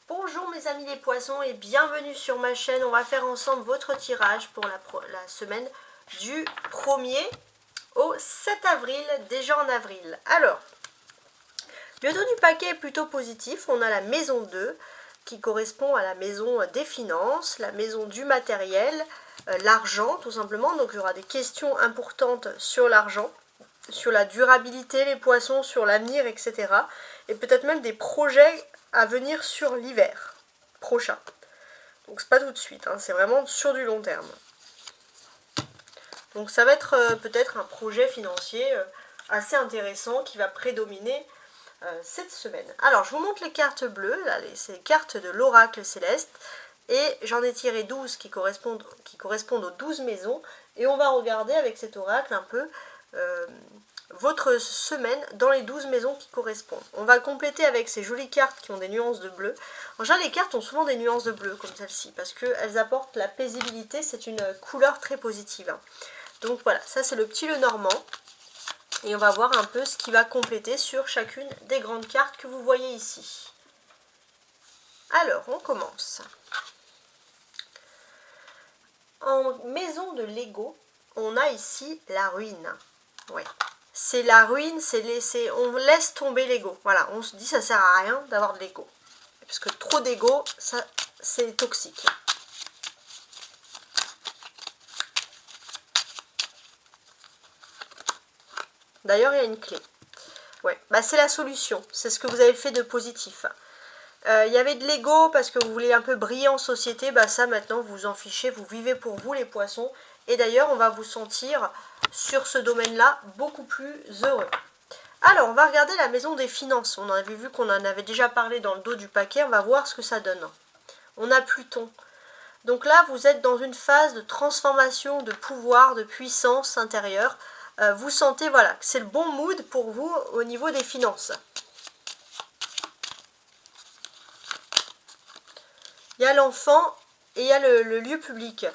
Bonjour mes amis les poissons et bienvenue sur ma chaîne. On va faire ensemble votre tirage pour la semaine du 1er au 7 avril, déjà en avril. Alors, le dos du paquet est plutôt positif. On a la maison 2 qui correspond à la maison des finances, la maison du matériel, l'argent tout simplement. Donc il y aura des questions importantes sur l'argent, sur la durabilité, les poissons, sur l'avenir, etc. Et peut-être même des projets à venir sur l'hiver prochain. Donc c'est pas tout de suite, hein, c'est vraiment sur du long terme. Donc ça va être peut-être un projet financier assez intéressant qui va prédominer cette semaine. Alors je vous montre les cartes bleues, là c'est les cartes de l'oracle céleste. Et j'en ai tiré 12 qui correspondent aux 12 maisons. Et on va regarder avec cet oracle un peu votre semaine dans les 12 maisons qui correspondent. On va compléter avec ces jolies cartes qui ont des nuances de bleu. En général, les cartes ont souvent des nuances de bleu comme celle-ci parce qu'elles apportent la paisibilité. C'est une couleur très positive. Donc voilà, ça c'est le petit Lenormand. Et on va voir un peu ce qui va compléter sur chacune des grandes cartes que vous voyez ici. Alors, on commence. En maison de Lego, on a ici la ruine. Ouais. C'est la ruine, on laisse tomber l'ego. Voilà, on se dit ça sert à rien d'avoir de l'ego. Parce que trop d'ego, ça c'est toxique. D'ailleurs, il y a une clé. Ouais, bah c'est la solution. C'est ce que vous avez fait de positif. Il y avait de l'ego parce que vous voulez un peu briller en société. Bah ça maintenant, vous vous en fichez. Vous vivez pour vous les poissons. Et d'ailleurs, on va vous sentir sur ce domaine-là beaucoup plus heureux. Alors, on va regarder la maison des finances. On avait vu qu'on en avait déjà parlé dans le dos du paquet. On va voir ce que ça donne. On a Pluton. Donc là, vous êtes dans une phase de transformation, de pouvoir, de puissance intérieure. Vous sentez, voilà, que c'est le bon mood pour vous au niveau des finances. Il y a l'enfant et il y a le lieu public.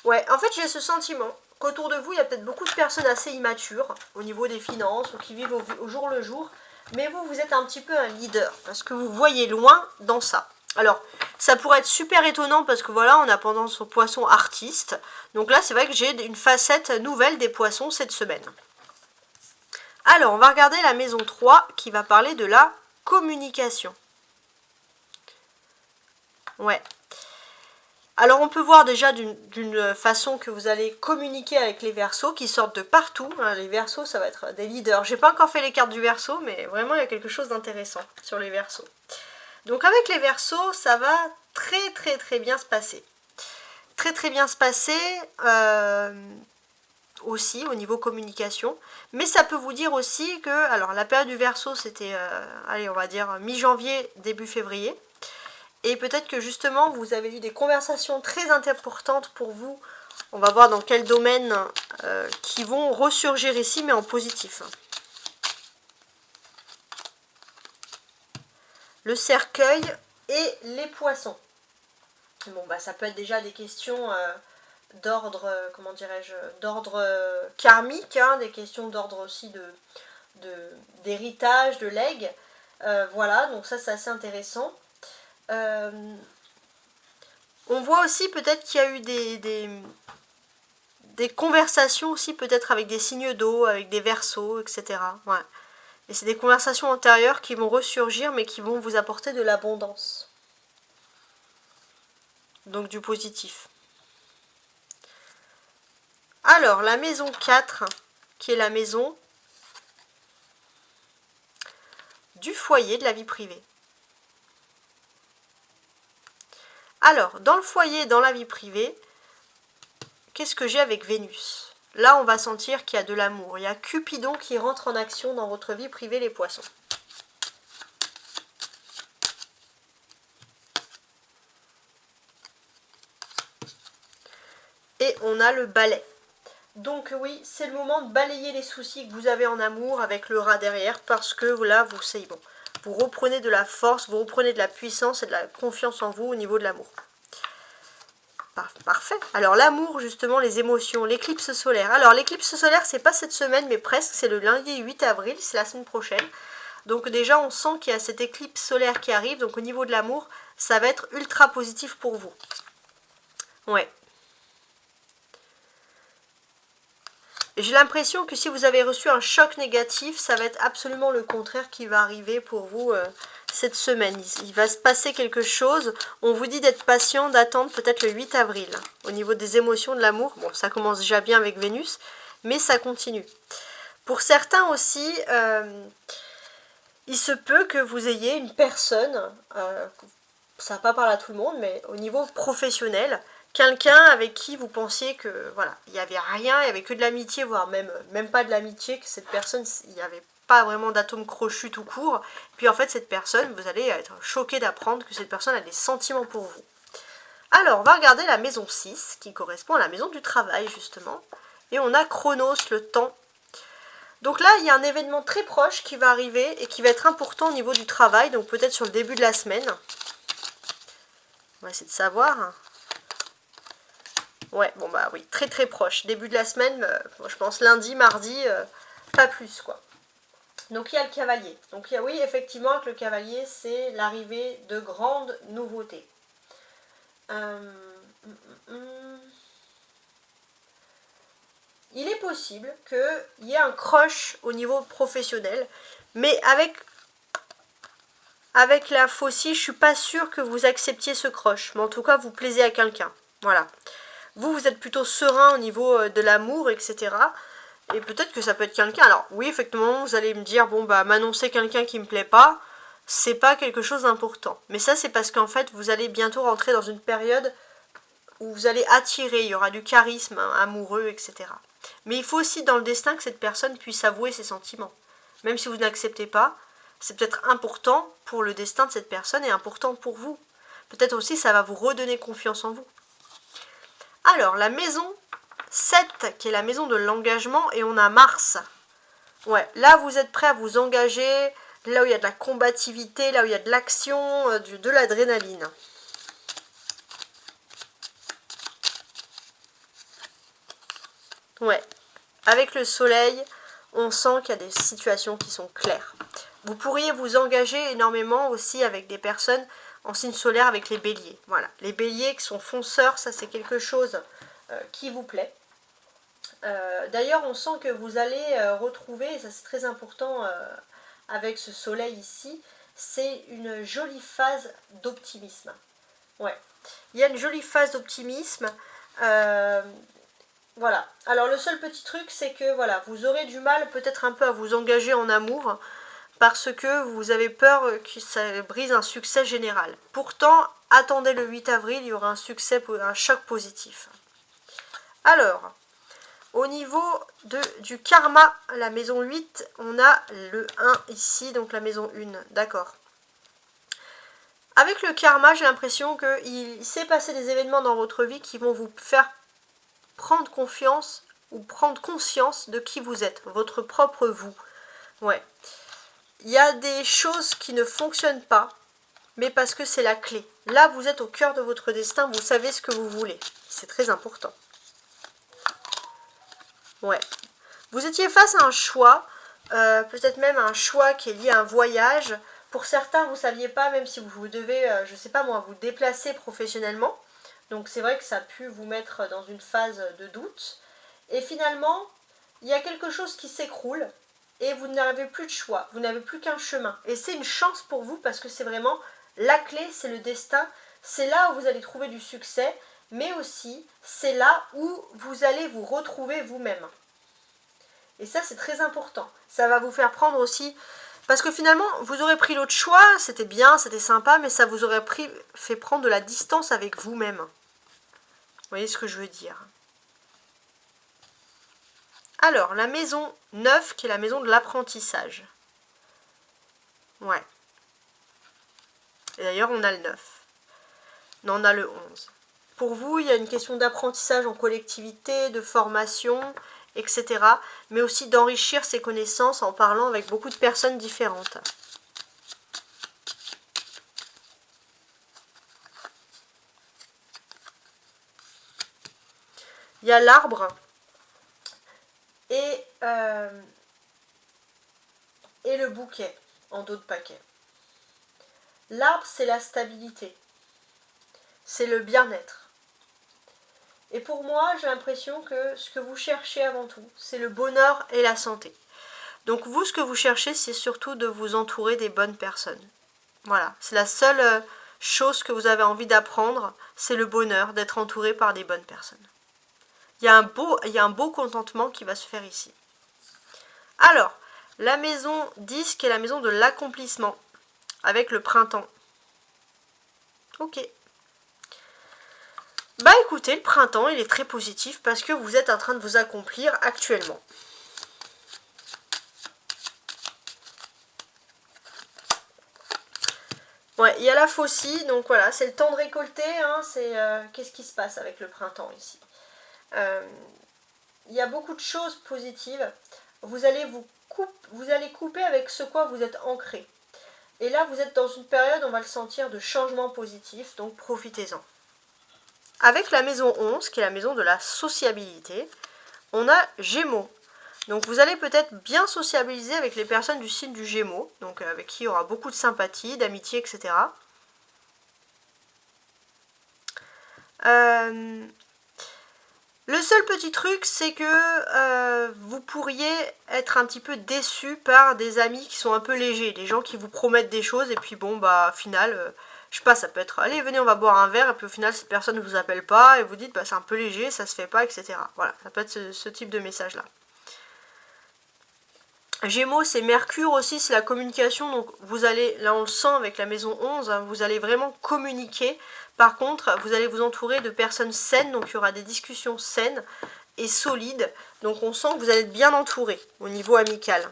Ouais, en fait, j'ai ce sentiment qu'autour de vous, il y a peut-être beaucoup de personnes assez immatures au niveau des finances ou qui vivent au jour le jour. Mais vous, vous êtes un petit peu un leader parce que vous voyez loin dans ça. Alors, ça pourrait être super étonnant parce que voilà, on a tendance aux poissons artistes. Donc là, c'est vrai que j'ai une facette nouvelle des poissons cette semaine. Alors, on va regarder la maison 3 qui va parler de la communication. Ouais. Alors on peut voir déjà d'une façon que vous allez communiquer avec les Verseaux qui sortent de partout. Les Verseaux, ça va être des leaders. J'ai pas encore fait les cartes du Verseau, mais vraiment il y a quelque chose d'intéressant sur les Verseaux. Donc avec les Verseaux, ça va très bien se passer. Très bien se passer aussi au niveau communication. Mais ça peut vous dire aussi que, alors la période du Verseau c'était, allez on va dire mi-janvier, début février. Et peut-être que justement, vous avez eu des conversations très importantes pour vous. On va voir dans quel domaine qui vont ressurgir ici, mais en positif. Le cercueil et les poissons. Bon, bah ça peut être déjà des questions d'ordre, comment dirais-je, d'ordre karmique, hein, des questions d'ordre aussi d'héritage, de legs. Voilà, donc ça c'est assez intéressant. On voit aussi peut-être qu'il y a eu des conversations aussi peut-être avec des signes d'eau, avec des Verseaux, etc. Ouais. Et c'est des conversations antérieures qui vont ressurgir mais qui vont vous apporter de l'abondance. Donc du positif. Alors la maison 4 qui est la maison du foyer, de la vie privée. Alors, dans le foyer, dans la vie privée, qu'est-ce que j'ai avec Vénus? Là, on va sentir qu'il y a de l'amour. Il y a Cupidon qui rentre en action dans votre vie privée, les poissons. Et on a le balai. Donc oui, c'est le moment de balayer les soucis que vous avez en amour avec le rat derrière. Parce que là, c'est bon. Vous reprenez de la force, vous reprenez de la puissance et de la confiance en vous au niveau de l'amour. Parfait. Alors l'amour, justement, les émotions, l'éclipse solaire. Alors l'éclipse solaire, c'est pas cette semaine, mais presque. C'est le lundi 8 avril, c'est la semaine prochaine. Donc déjà, on sent qu'il y a cette éclipse solaire qui arrive. Donc au niveau de l'amour, ça va être ultra positif pour vous. Ouais. J'ai l'impression que si vous avez reçu un choc négatif, ça va être absolument le contraire qui va arriver pour vous cette semaine. Il va se passer quelque chose. On vous dit d'être patient, d'attendre peut-être le 8 avril. Au niveau des émotions, de l'amour, bon, ça commence déjà bien avec Vénus, mais ça continue. Pour certains aussi, il se peut que vous ayez une personne, ça va pas parler à tout le monde, mais au niveau professionnel, quelqu'un avec qui vous pensiez que voilà, il n'y avait rien, il n'y avait que de l'amitié, voire même pas de l'amitié, que cette personne, il n'y avait pas vraiment d'atome crochu tout court. Puis en fait, cette personne, vous allez être choqué d'apprendre que cette personne a des sentiments pour vous. Alors, on va regarder la maison 6, qui correspond à la maison du travail, justement. Et on a Chronos, le temps. Donc là, il y a un événement très proche qui va arriver et qui va être important au niveau du travail, donc peut-être sur le début de la semaine. On va essayer de savoir. Ouais, bon bah oui, très très proche. Début de la semaine, je pense lundi, mardi, pas plus quoi. Donc il y a le cavalier. Donc il y a, oui, effectivement, avec le cavalier, c'est l'arrivée de grandes nouveautés. Il est possible qu'il y ait un crush au niveau professionnel, mais avec la faucille, je suis pas sûre que vous acceptiez ce crush. Mais en tout cas, vous plaisez à quelqu'un. Voilà. Vous êtes plutôt serein au niveau de l'amour, etc. Et peut-être que ça peut être quelqu'un. Alors, oui, effectivement, vous allez me dire, bon, bah, m'annoncer quelqu'un qui me plaît pas, c'est pas quelque chose d'important. Mais ça, c'est parce qu'en fait, vous allez bientôt rentrer dans une période où vous allez attirer, il y aura du charisme amoureux, etc. Mais il faut aussi dans le destin que cette personne puisse avouer ses sentiments. Même si vous n'acceptez pas, c'est peut-être important pour le destin de cette personne et important pour vous. Peut-être aussi ça va vous redonner confiance en vous. Alors, la maison 7, qui est la maison de l'engagement, et on a Mars. Ouais, là vous êtes prêt à vous engager, là où il y a de la combativité, là où il y a de l'action, de l'adrénaline. Ouais, avec le soleil, on sent qu'il y a des situations qui sont claires. Vous pourriez vous engager énormément aussi avec des personnes en signe solaire, avec les béliers. Voilà, les béliers qui sont fonceurs, ça c'est quelque chose qui vous plaît. D'ailleurs, on sent que vous allez retrouver, et ça c'est très important avec ce soleil ici, c'est une jolie phase d'optimisme. Ouais, il y a une jolie phase d'optimisme. Voilà. Alors le seul petit truc, c'est que voilà, vous aurez du mal peut-être un peu à vous engager en amour parce que vous avez peur que ça brise un succès général. Pourtant, attendez le 8 avril, il y aura un succès, un choc positif. Alors, au niveau du karma, la maison 8, on a le 1 ici, donc la maison 1, d'accord. Avec le karma, j'ai l'impression qu'il s'est passé des événements dans votre vie qui vont vous faire prendre confiance ou prendre conscience de qui vous êtes, votre propre vous. Ouais. Il y a des choses qui ne fonctionnent pas, mais parce que c'est la clé. Là, vous êtes au cœur de votre destin, vous savez ce que vous voulez. C'est très important. Ouais. Vous étiez face à un choix, peut-être même un choix qui est lié à un voyage. Pour certains, vous ne saviez pas, même si vous devez, je ne sais pas moi, vous déplacer professionnellement. Donc c'est vrai que ça a pu vous mettre dans une phase de doute. Et finalement, il y a quelque chose qui s'écroule et vous n'avez plus de choix, vous n'avez plus qu'un chemin. Et c'est une chance pour vous parce que c'est vraiment la clé, c'est le destin. C'est là où vous allez trouver du succès, mais aussi c'est là où vous allez vous retrouver vous-même. Et ça, c'est très important. Ça va vous faire prendre aussi... Parce que finalement, vous aurez pris l'autre choix, c'était bien, c'était sympa, mais ça vous aurait fait prendre de la distance avec vous-même. Vous voyez ce que je veux dire? Alors, la maison 9, qui est la maison de l'apprentissage. Ouais. Et d'ailleurs, on a le 9. Non, on a le 11. Pour vous, il y a une question d'apprentissage en collectivité, de formation, etc. Mais aussi d'enrichir ses connaissances en parlant avec beaucoup de personnes différentes. Il y a l'arbre et le bouquet. en dos de paquet. L'arbre, c'est la stabilité. C'est le bien-être. Et pour moi, j'ai l'impression que ce que vous cherchez avant tout, c'est le bonheur et la santé. Donc vous, ce que vous cherchez, c'est surtout de vous entourer des bonnes personnes. Voilà, c'est la seule chose que vous avez envie d'apprendre, c'est le bonheur d'être entouré par des bonnes personnes. Il y a un beau contentement qui va se faire ici. Alors, la maison 10 qui est la maison de l'accomplissement, avec le printemps. Ok. Bah écoutez, le printemps, il est très positif parce que vous êtes en train de vous accomplir actuellement. Ouais, il y a la faucille, donc voilà, c'est le temps de récolter, hein, c'est qu'est-ce qui se passe avec le printemps ici. Il y a beaucoup de choses positives. Vous allez couper avec ce quoi vous êtes ancré. Et là, vous êtes dans une période, on va le sentir, de changement positif, donc profitez-en. Avec la maison 11, qui est la maison de la sociabilité, on a Gémeaux. Donc vous allez peut-être bien sociabiliser avec les personnes du signe du Gémeaux, donc avec qui il y aura beaucoup de sympathie, d'amitié, etc. Le seul petit truc, c'est que vous pourriez être un petit peu déçu par des amis qui sont un peu légers, des gens qui vous promettent des choses et puis bon, bah, au final, je sais pas, ça peut être, allez, venez, on va boire un verre, et puis au final, cette personne ne vous appelle pas et vous dites, bah, c'est un peu léger, ça se fait pas, etc. Voilà, ça peut être ce type de message-là. Gémeaux, c'est Mercure aussi, c'est la communication, donc vous allez, là on le sent avec la maison 11, hein, vous allez vraiment communiquer. Par contre, vous allez vous entourer de personnes saines, donc il y aura des discussions saines et solides. Donc on sent que vous allez être bien entouré au niveau amical.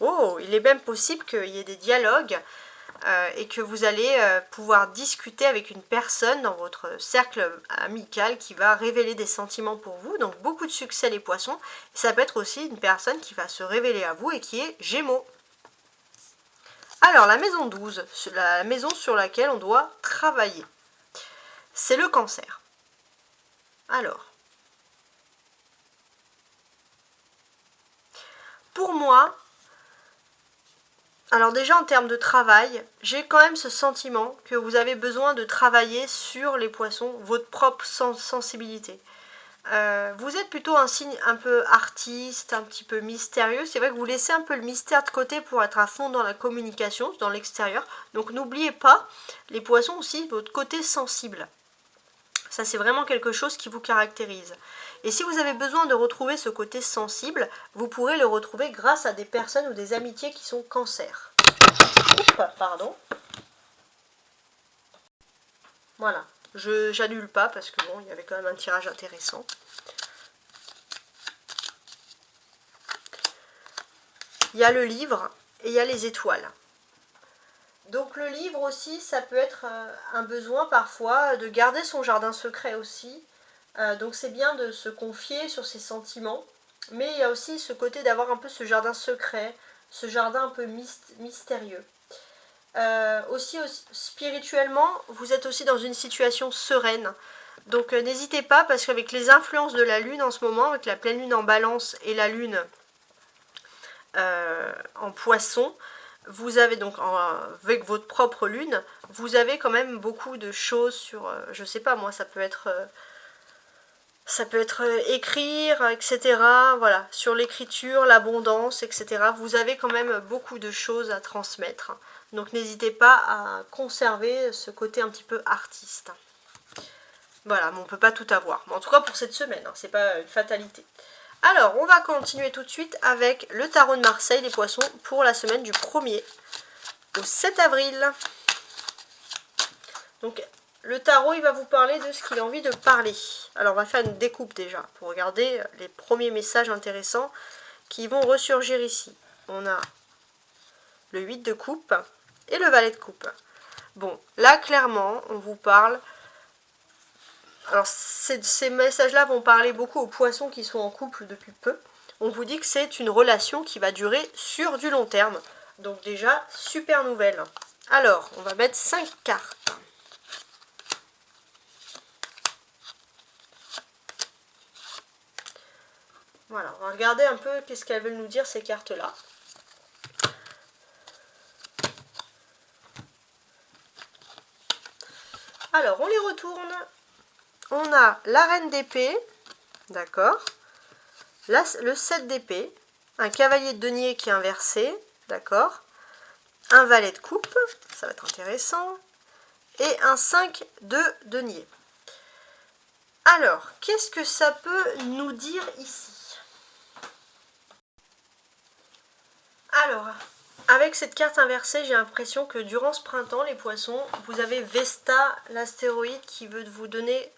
Oh, il est même possible qu'il y ait des dialogues et que vous allez pouvoir discuter avec une personne dans votre cercle amical qui va révéler des sentiments pour vous. Donc beaucoup de succès les poissons. Et ça peut être aussi une personne qui va se révéler à vous et qui est Gémeaux. Alors la maison 12, la maison sur laquelle on doit travailler, c'est le Cancer. Alors, pour moi, alors déjà en termes de travail, j'ai quand même ce sentiment que vous avez besoin de travailler sur les poissons, votre propre sensibilité. Vous êtes plutôt un signe un peu artiste, un petit peu mystérieux. C'est vrai que vous laissez un peu le mystère de côté pour être à fond dans la communication, dans l'extérieur. Donc n'oubliez pas, les poissons aussi, votre côté sensible. Ça, c'est vraiment quelque chose qui vous caractérise. Et si vous avez besoin de retrouver ce côté sensible, vous pourrez le retrouver grâce à des personnes ou des amitiés qui sont Cancer. Oups, pardon. Voilà. J'annule pas parce que bon, il y avait quand même un tirage intéressant. Il y a le livre et il y a les étoiles. Donc le livre aussi, ça peut être un besoin parfois de garder son jardin secret aussi. Donc c'est bien de se confier sur ses sentiments. Mais il y a aussi ce côté d'avoir un peu ce jardin secret, ce jardin un peu mystérieux. Aussi spirituellement, vous êtes aussi dans une situation sereine. Donc n'hésitez pas, parce qu'avec les influences de la lune en ce moment, avec la pleine lune en balance et la lune en poisson, vous avez donc, avec votre propre lune, vous avez quand même beaucoup de choses sur, je sais pas moi, ça peut être écrire, etc. Voilà, sur l'écriture, l'abondance, etc. Vous avez quand même beaucoup de choses à transmettre. Donc n'hésitez pas à conserver ce côté un petit peu artiste. Voilà, mais on ne peut pas tout avoir. Mais en tout cas pour cette semaine, hein, c'est pas une fatalité. Alors, on va continuer tout de suite avec le tarot de Marseille, les poissons, pour la semaine du 1er au 7 avril. Donc, le tarot, il va vous parler de ce qu'il a envie de parler. Alors, on va faire une découpe déjà, pour regarder les premiers messages intéressants qui vont ressurgir ici. On a le 8 de coupe et le valet de coupe. Bon, là, clairement, on vous parle... Alors, ces messages-là vont parler beaucoup aux poissons qui sont en couple depuis peu. On vous dit que c'est une relation qui va durer sur du long terme. Donc déjà, super nouvelle. Alors, on va mettre 5 cartes. Voilà, on va regarder un peu qu'est-ce qu'elles veulent nous dire ces cartes-là. Alors, on les retourne. On a la reine d'épée, d'accord. Le 7 d'épée, un cavalier de denier qui est inversé, d'accord. Un valet de coupe, ça va être intéressant. Et un 5 de denier. Alors, qu'est-ce que ça peut nous dire ici? Alors, avec cette carte inversée, j'ai l'impression que durant ce printemps, les poissons, vous avez Vesta, l'astéroïde, qui veut vous donner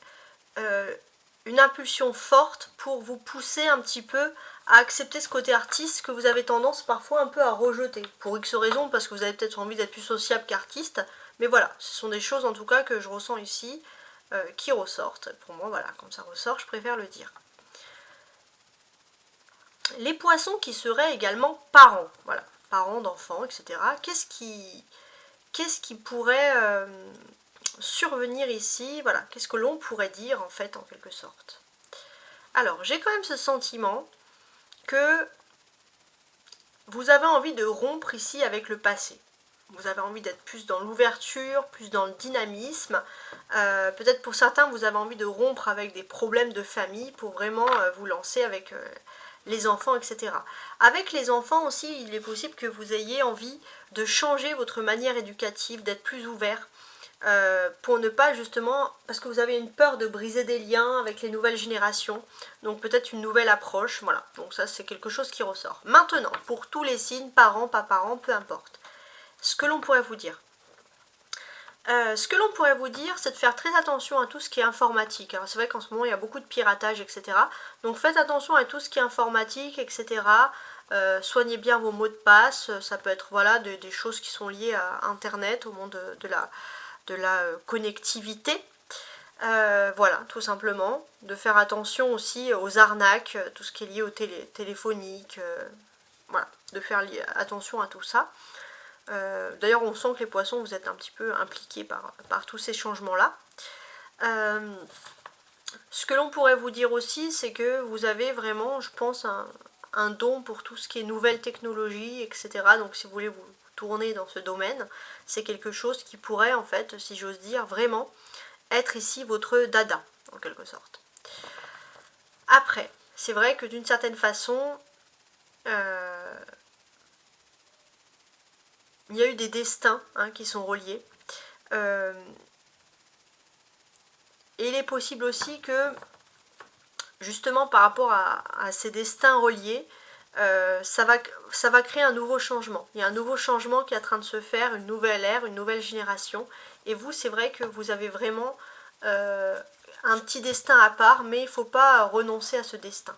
une impulsion forte pour vous pousser un petit peu à accepter ce côté artiste que vous avez tendance parfois un peu à rejeter. Pour X raisons, parce que vous avez peut-être envie d'être plus sociable qu'artiste. Mais voilà, ce sont des choses en tout cas que je ressens ici, qui ressortent. Pour moi, voilà, comme ça ressort, je préfère le dire. Les poissons qui seraient également parents, voilà, parents d'enfants, etc. Qu'est-ce qui pourrait survenir ici? Voilà, qu'est-ce que l'on pourrait dire en fait, en quelque sorte? Alors, j'ai quand même ce sentiment que vous avez envie de rompre ici avec le passé. Vous avez envie d'être plus dans l'ouverture, plus dans le dynamisme. Peut-être pour certains, vous avez envie de rompre avec des problèmes de famille pour vraiment vous lancer avec les enfants, etc. Avec les enfants aussi, il est possible que vous ayez envie de changer votre manière éducative, d'être plus ouvert. Pour ne pas justement, parce que vous avez une peur de briser des liens avec les nouvelles générations, donc peut-être une nouvelle approche, voilà, donc ça c'est quelque chose qui ressort. Maintenant, pour tous les signes, parents, pas parents, peu importe, ce que l'on pourrait vous dire. C'est de faire très attention à tout ce qui est informatique. Alors c'est vrai qu'en ce moment il y a beaucoup de piratage, etc. Donc faites attention à tout ce qui est informatique, etc. Soignez bien vos mots de passe, ça peut être voilà, des choses qui sont liées à Internet, au monde de la connectivité. Voilà, tout simplement. De faire attention aussi aux arnaques, tout ce qui est lié au téléphonique. Voilà, de faire attention à tout ça. D'ailleurs, on sent que les poissons, vous êtes un petit peu impliqués par tous ces changements-là. Ce que l'on pourrait vous dire aussi, c'est que vous avez vraiment, je pense, un don pour tout ce qui est nouvelles technologies, etc. Donc si vous voulez vous tourner dans ce domaine, c'est quelque chose qui pourrait, en fait, si j'ose dire, vraiment être ici votre dada, en quelque sorte. Après, c'est vrai que d'une certaine façon, il y a eu des destins qui sont reliés. Et il est possible aussi que, justement par rapport à ces destins reliés, ça va créer un nouveau changement. Il y a un nouveau changement qui est en train de se faire, une nouvelle ère, une nouvelle génération. Et vous, c'est vrai que vous avez vraiment un petit destin à part, mais il ne faut pas renoncer à ce destin.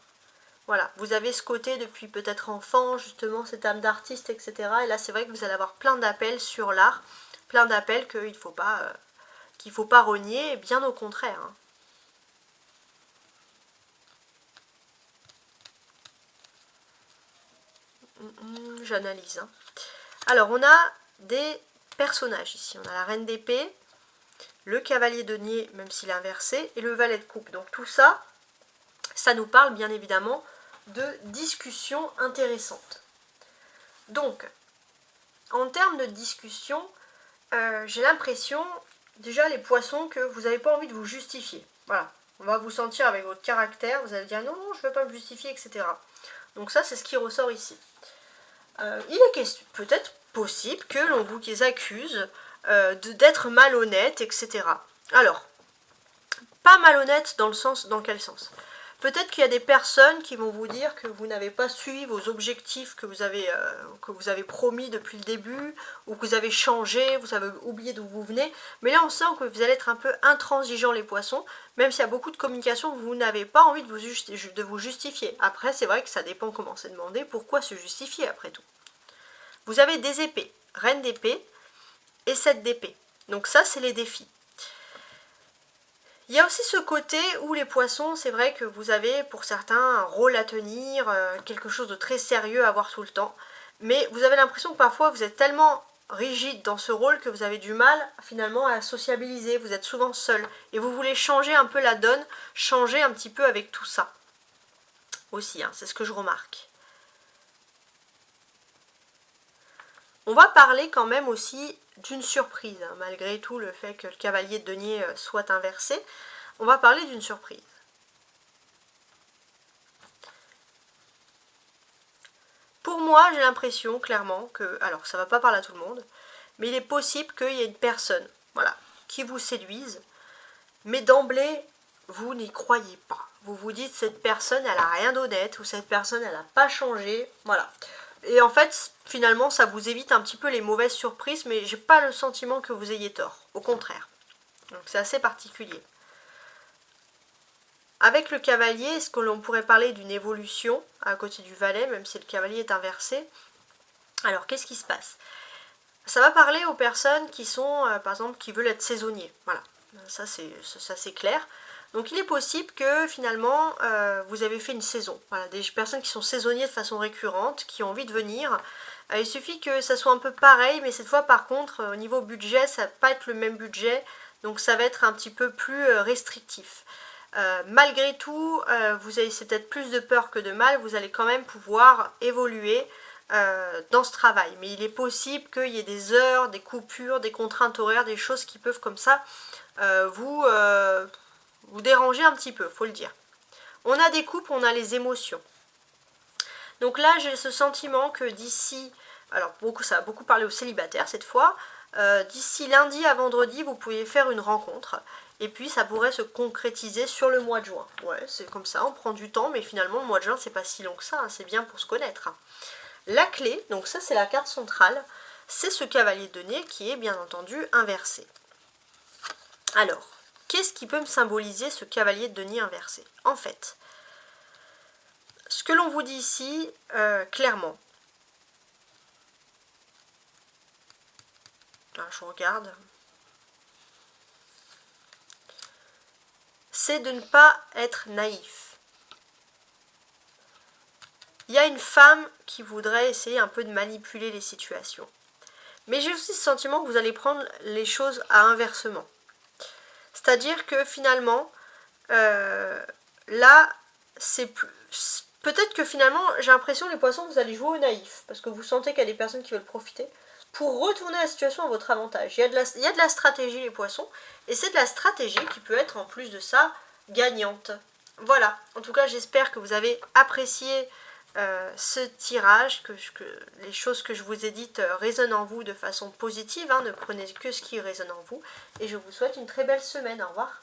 Voilà, vous avez ce côté depuis peut-être enfant, justement, cette âme d'artiste, etc. Et là, c'est vrai que vous allez avoir plein d'appels sur l'art, plein d'appels qu'il ne faut pas renier, bien au contraire. J'analyse. Alors, on a des personnages ici. On a la reine d'épée, le cavalier de denier, même s'il est inversé, et le valet de coupe. Donc tout ça, ça nous parle bien évidemment de discussions intéressantes. Donc, en termes de discussion, j'ai l'impression, déjà les poissons, que vous n'avez pas envie de vous justifier. Voilà, on va vous sentir avec votre caractère, vous allez dire non, je ne veux pas me justifier, etc. Donc ça, c'est ce qui ressort ici. Il est peut-être possible que l'on vous accuse d'être malhonnête, etc. Alors, pas malhonnête dans quel sens? Peut-être qu'il y a des personnes qui vont vous dire que vous n'avez pas suivi vos objectifs que vous avez promis depuis le début, ou que vous avez changé, vous avez oublié d'où vous venez. Mais là, on sent que vous allez être un peu intransigeant, les poissons, même s'il y a beaucoup de communication, vous n'avez pas envie de vous justifier. Après, c'est vrai que ça dépend comment c'est demandé, pourquoi se justifier après tout. Vous avez des épées, reine d'épée et 7 d'épée. Donc ça, c'est les défis. Il y a aussi ce côté où les poissons, c'est vrai que vous avez pour certains un rôle à tenir, quelque chose de très sérieux à avoir tout le temps. Mais vous avez l'impression que parfois vous êtes tellement rigide dans ce rôle que vous avez du mal finalement à sociabiliser. Vous êtes souvent seul et vous voulez changer un peu la donne, changer un petit peu avec tout ça. aussi, hein, c'est ce que je remarque. On va parler quand même aussi d'une surprise, hein, malgré tout le fait que le cavalier de denier soit inversé. On va parler d'une surprise. Pour moi, j'ai l'impression clairement que, alors ça va pas parler à tout le monde, mais il est possible qu'il y ait une personne, voilà, qui vous séduise, mais d'emblée, vous n'y croyez pas. Vous vous dites, cette personne, elle a rien d'honnête, ou cette personne, elle n'a pas changé, voilà. Et en fait, finalement, ça vous évite un petit peu les mauvaises surprises, mais j'ai pas le sentiment que vous ayez tort, au contraire. Donc c'est assez particulier. Avec le cavalier, est-ce que l'on pourrait parler d'une évolution à côté du valet, même si le cavalier est inversé? Alors, qu'est-ce qui se passe? Ça va parler aux personnes qui sont, par exemple, qui veulent être saisonniers. Voilà, ça c'est clair. Donc il est possible que finalement, vous avez fait une saison. Voilà, des personnes qui sont saisonniers de façon récurrente, qui ont envie de venir. Il suffit que ça soit un peu pareil, mais cette fois par contre, au niveau budget, ça va pas être le même budget. Donc ça va être un petit peu plus restrictif. Malgré tout, vous avez peut-être plus de peur que de mal, vous allez quand même pouvoir évoluer dans ce travail. Mais il est possible qu'il y ait des heures, des coupures, des contraintes horaires, des choses qui peuvent comme ça vous déranger un petit peu, faut le dire. On a des couples, on a les émotions. Donc là, j'ai ce sentiment que d'ici, alors ça a beaucoup parlé aux célibataires cette fois, d'ici lundi à vendredi, vous pouvez faire une rencontre. Et puis ça pourrait se concrétiser sur le mois de juin. Ouais, c'est comme ça, on prend du temps, mais finalement le mois de juin, c'est pas si long que ça, hein, c'est bien pour se connaître. La clé, donc ça c'est la carte centrale, c'est ce cavalier de denier qui est bien entendu inversé. Alors, qu'est-ce qui peut me symboliser ce cavalier de denier inversé? En fait, ce que l'on vous dit ici, clairement, je regarde, c'est de ne pas être naïf. Il y a une femme qui voudrait essayer un peu de manipuler les situations. Mais j'ai aussi ce sentiment que vous allez prendre les choses à inversement. C'est-à-dire que finalement, là, c'est plus... Peut-être que finalement, j'ai l'impression, les poissons, vous allez jouer au naïf. Parce que vous sentez qu'il y a des personnes qui veulent profiter. Pour retourner la situation à votre avantage. Il y a de la stratégie, les poissons. Et c'est de la stratégie qui peut être, en plus de ça, gagnante. Voilà. En tout cas, j'espère que vous avez apprécié ce tirage, que les choses que je vous ai dites résonnent en vous de façon positive. Hein, ne prenez que ce qui résonne en vous. Et je vous souhaite une très belle semaine. Au revoir.